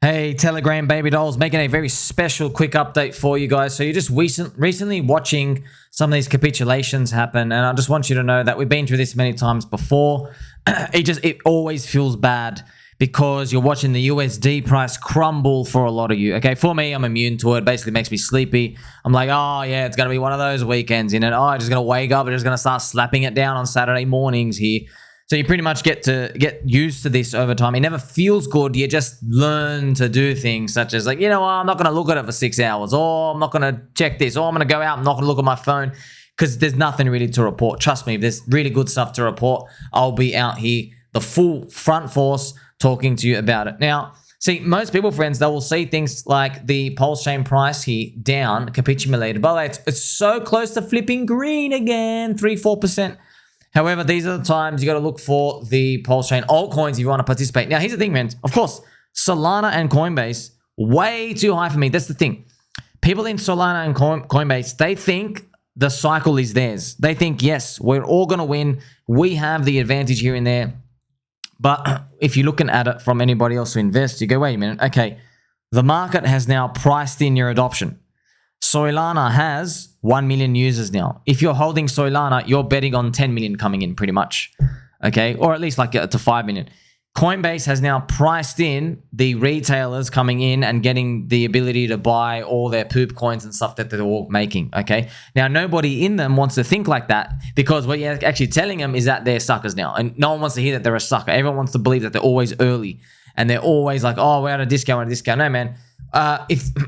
Hey, Telegram baby dolls, making a very special quick update for you guys. So you're just recently watching some of these capitulations happen, and I just want you to know that we've been through this many times before. It always feels bad because you're watching the USD price crumble for a lot of you. Okay, for me, I'm immune to it. Basically makes me sleepy. I'm like, oh yeah, it's gonna be one of those weekends, and I'm just gonna wake up and just gonna start slapping it down on Saturday mornings here. So you pretty much get used to this over time. It never feels good. You just learn to do things such as like, I'm not going to look at it for 6 hours, or I'm not going to check this, or I'm going to go out and not going to look at my phone because there's nothing really to report. Trust me, if there's really good stuff to report, I'll be out here, the full front force, talking to you about it. Now, see, most people, friends, they will see things like the pulse chain price here down, capitulated. By the way, it's so close to flipping green again, 3-4%. However, these are the times you got to look for the pulse chain altcoins if you want to participate. Now, here's the thing, man. Of course, Soylana and Coinbase, way too high for me. That's the thing. People in Soylana and Coinbase, they think the cycle is theirs. They think, yes, we're all going to win. We have the advantage here and there. But if you're looking at it from anybody else who invests, you go, wait a minute. Okay, the market has now priced in your adoption. Soylana has 1 million users now. If you're holding Soylana, you're betting on 10 million coming in pretty much. Okay, or at least like to 5 million. Coinbase has now priced in the retailers coming in and getting the ability to buy all their poop coins and stuff that they're all making. Okay, now nobody in them wants to think like that because what you're actually telling them is that they're suckers now, and no one wants to hear that they're a sucker. Everyone wants to believe that they're always early and they're always like, oh, we're at a discount, No, man.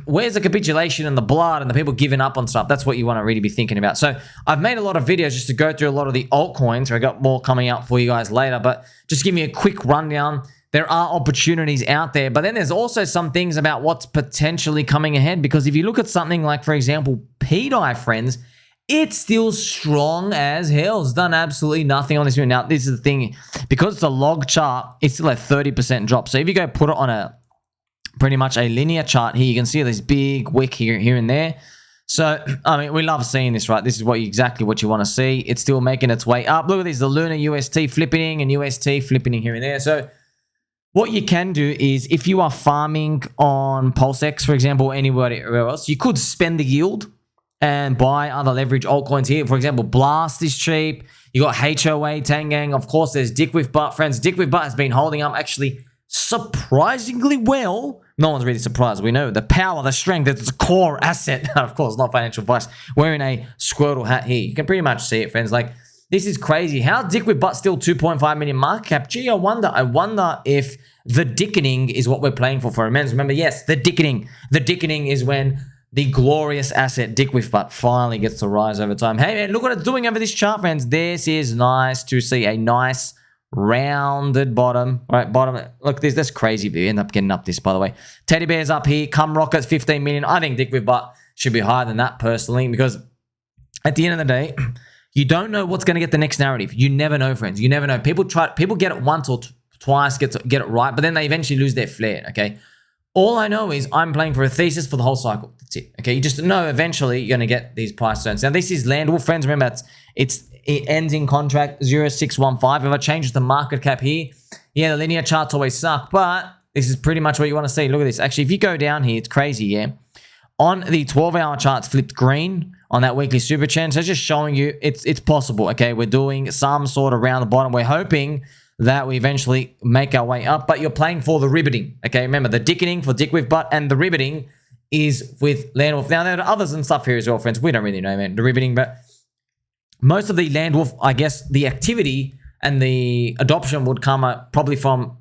Where's the capitulation and the blood and the people giving up on stuff? That's what you want to really be thinking about. So I've made a lot of videos just to go through a lot of the altcoins. I got more coming out for you guys later, but just give me a quick rundown. There are opportunities out there, but then there's also some things about what's potentially coming ahead, because if you look at something like, for example, pDAI, friends, it's still strong as hell. It's done absolutely nothing on this move. Now, this is the thing, because it's a log chart, it's still a 30% drop. So if you go put it on a pretty much a linear chart here, you can see this big wick here and there. So, I mean, we love seeing this, right? This is exactly what you want to see. It's still making its way up. Look at this, the Luna UST flipping and UST flipping here and there. So, what you can do is, if you are farming on PulseX, for example, or anywhere else, you could spend the yield and buy other leverage altcoins here. For example, Blast is cheap. You got HOA, Tangang. Of course, there's DickWifButt, friends. DickWifButt has been holding up actually surprisingly well. No one's really surprised. We know the power, the strength, it's a core asset. Of course, not financial advice. Wearing a Squirtle hat here. You can pretty much see it, friends. Like, this is crazy. How's DickWifButt still 2.5 million market cap? Gee, I wonder if the dickening is what we're playing for immense. Remember, yes, the dickening. The dickening is when the glorious asset DickWifButt finally gets to rise over time. Hey, man, look what it's doing over this chart, friends. This is nice to see. A nice rounded bottom, right? Bottom. Look, that's crazy if you end up getting up this, by the way. Teddy bears up here. Come rockets, 15 million. I think DickWifButt should be higher than that personally, because at the end of the day, you don't know what's going to get the next narrative. You never know, friends. You never know. People get it once or twice, get it right, but then they eventually lose their flair. Okay. All I know is I'm playing for a thesis for the whole cycle. That's it. Okay. You just know eventually you're going to get these price zones. Now, this is Landwolf, friends. Remember, it ends in contract 0615. If I change the market cap here, yeah, the linear charts always suck, but this is pretty much what you want to see. Look at this. Actually, if you go down here, it's crazy, yeah. On the 12-hour charts, flipped green on that weekly super trend. So just showing you it's possible, okay? We're doing some sort of around the bottom. We're hoping that we eventually make our way up, but you're playing for the ribbiting, okay? Remember, the dickening for DickWifButt and the ribbiting is with Landwolf. Now, there are others and stuff here as well, friends. We don't really know, man, the ribbiting, but most of the Landwolf, I guess, the activity and the adoption would come probably from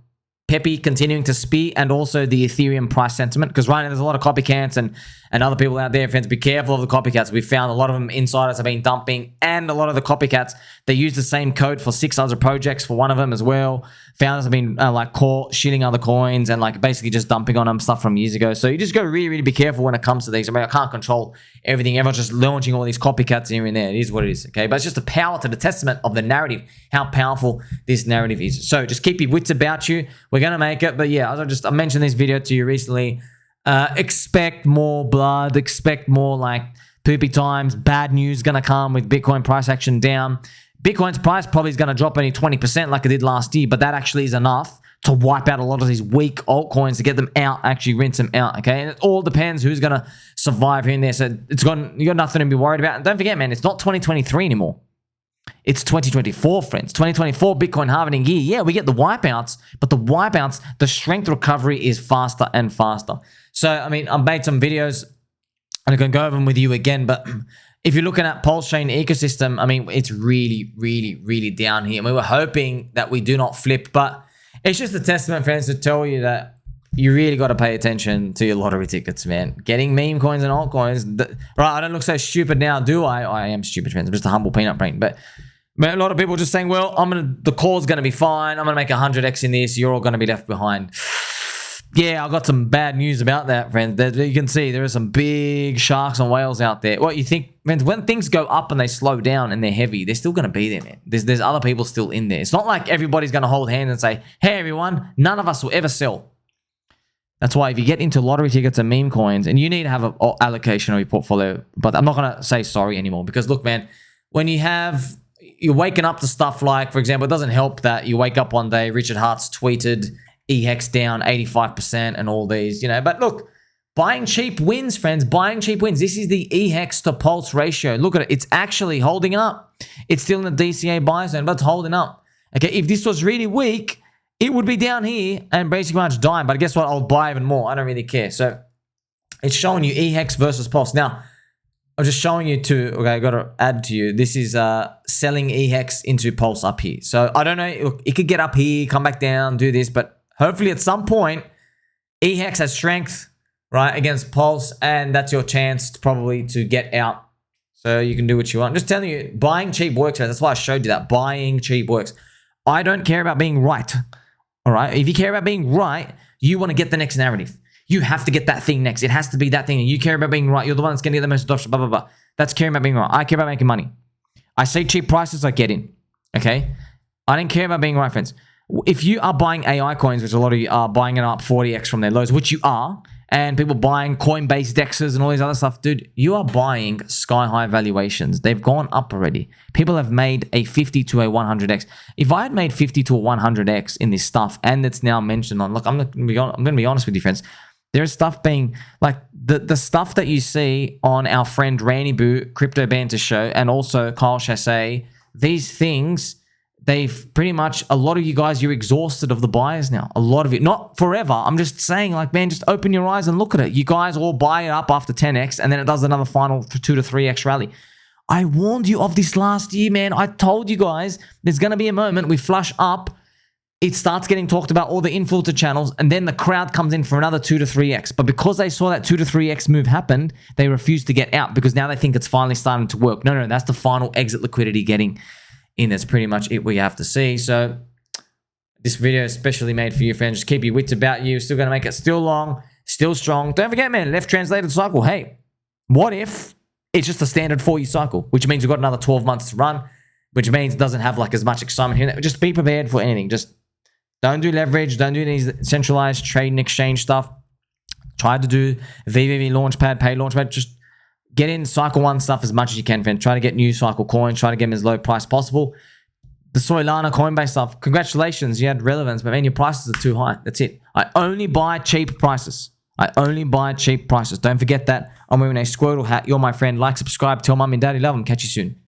Pepe continuing to spear, and also the Ethereum price sentiment, because right now there's a lot of copycats and other people out there, friends. Be careful of the copycats. We found a lot of them, insiders have been dumping, and a lot of the copycats, they use the same code for 6 other projects for one of them as well. Founders have been caught shitting other coins and basically just dumping on them stuff from years ago. So you just got to really, really be careful when it comes to these. I mean, I can't control everything. Everyone's just launching all these copycats here and there. It is what it is, okay? But it's just the power to the testament of the narrative, how powerful this narrative is. So just keep your wits about you. We're going to make it. But yeah, I mentioned this video to you recently. Expect more blood. Expect more poopy times. Bad news going to come with Bitcoin price action down. Bitcoin's price probably is going to drop only 20% like it did last year, but that actually is enough to wipe out a lot of these weak altcoins, to get them out, actually rinse them out, okay? And it all depends who's going to survive here and there. So you got nothing to be worried about. And don't forget, man, it's not 2023 anymore. It's 2024, friends. 2024 Bitcoin halving year. Yeah, we get the wipeouts, but the wipeouts, the strength recovery is faster and faster. So, I mean, I've made some videos and I can go over them with you again, but if you're looking at Pulse Chain ecosystem, I mean, it's really, really, really down here. And we were hoping that we do not flip, but it's just a testament, friends, to tell you that you really got to pay attention to your lottery tickets, man. Getting meme coins and altcoins. Right, I don't look so stupid now, do I? I am stupid, friends. I'm just a humble peanut brain. But man, a lot of people just saying, well, the call's going to be fine. I'm going to make 100x in this. You're all going to be left behind. Yeah, I got some bad news about that, friends. You can see there are some big sharks and whales out there. What you think, friends, when things go up and they slow down and they're heavy, they're still going to be there, man. There's other people still in there. It's not like everybody's going to hold hands and say, hey, everyone, none of us will ever sell. That's why if you get into lottery tickets and meme coins, and you need to have an allocation of your portfolio, but I'm not going to say sorry anymore because, look, man, when you're waking up to stuff like, for example, it doesn't help that you wake up one day, Richard Hart's tweeted eHEX down 85% and all these, but look, buying cheap wins, friends. Buying cheap wins. This is the eHEX to Pulse ratio. Look at it. It's actually holding up. It's still in the DCA buy zone, but it's holding up. Okay, if this was really weak, it would be down here and basically much dying. But guess what? I'll buy even more. I don't really care. So it's showing you eHEX versus Pulse. Now, I'm just showing you okay, I got to add to you. This is selling eHEX into Pulse up here. So I don't know. It could get up here, come back down, do this, but hopefully at some point, eHEX has strength, right, against Pulse, and that's your chance to get out. So you can do what you want. I'm just telling you, buying cheap works, man. That's why I showed you that. Buying cheap works. I don't care about being right, all right? If you care about being right, you want to get the next narrative. You have to get that thing next. It has to be that thing. And you care about being right. You're the one that's going to get the most adoption, blah, blah, blah. That's caring about being right. I care about making money. I see cheap prices, I get in, okay? I don't care about being right, friends. If you are buying AI coins, which a lot of you are buying it up 40x from their lows, which you are, and people buying Coinbase DEXs and all these other stuff, dude, you are buying sky-high valuations. They've gone up already. People have made a 50 to a 100x. If I had made 50 to a 100x in this stuff, and it's now mentioned on, look, I'm going to be honest with you, friends. There's stuff being, like, the stuff that you see on our friend Randy Boo, Crypto Banter Show, and also Kyle Chassé, these things, they've pretty much, a lot of you guys, you're exhausted of the buyers now. A lot of it, not forever. I'm just saying, like, man, just open your eyes and look at it. You guys all buy it up after 10x, and then it does another final 2 to 3x rally. I warned you of this last year, man. I told you guys there's going to be a moment we flush up, it starts getting talked about all the influencer channels, and then the crowd comes in for another 2 to 3x. But because they saw that 2 to 3x move happened, they refused to get out because now they think it's finally starting to work. No, that's the final exit liquidity getting in. That's pretty much it we have to see. So this video is specially made for you, friends. Just keep your wits about you. Still going to make it still long, still strong. Don't forget, man, left translated cycle. Hey, what if it's just a standard 4-year cycle, which means we've got another 12 months to run, which means it doesn't have like as much excitement here. Just be prepared for anything. Just don't do leverage. Don't do any centralized trade and exchange stuff. Try to do VVV Launchpad, Pay Launchpad. Just get in cycle 1 stuff as much as you can, friend. Try to get new cycle coins. Try to get them as low price possible. The Soylana Coinbase stuff, congratulations, you had relevance, but man, your prices are too high. That's it. I only buy cheap prices. I only buy cheap prices. Don't forget that. I'm wearing a Squirtle hat. You're my friend. Like, subscribe, tell mum and daddy love them. Catch you soon.